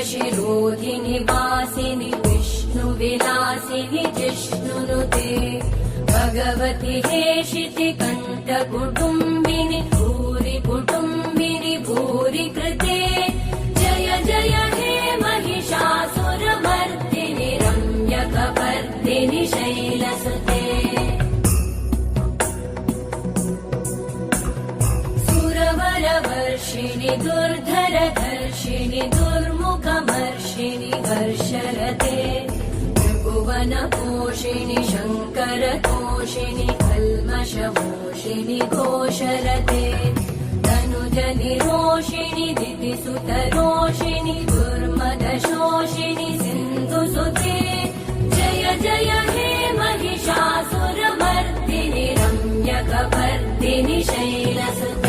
शिरोधिनि वासिनि विष्णुविलासिनि जिष्णुनुते भगवति हेशिति कण्ठकुटुम्बिनि भूरि कुटुम्बिनि भूरि कृते जय जय हे महिषासुरमर्दिनि रम्यकपर्दिनि शैलसुते सुरवरवर्षिणि दुर्धरधर्षिणि दुर्मुखमर्षिणि वर्षरते त्रिभुवनपोषिणि शङ्करतोषिणि कल्मषमोषिणि घोषरते तनुजनिरोषिणि दितिसुतरोषिणि दुर्मदशोषिणि सिन्धुसुते जय जय हे महिषासुरमर्दिनि रम्यकपर्दिनि शैलसुते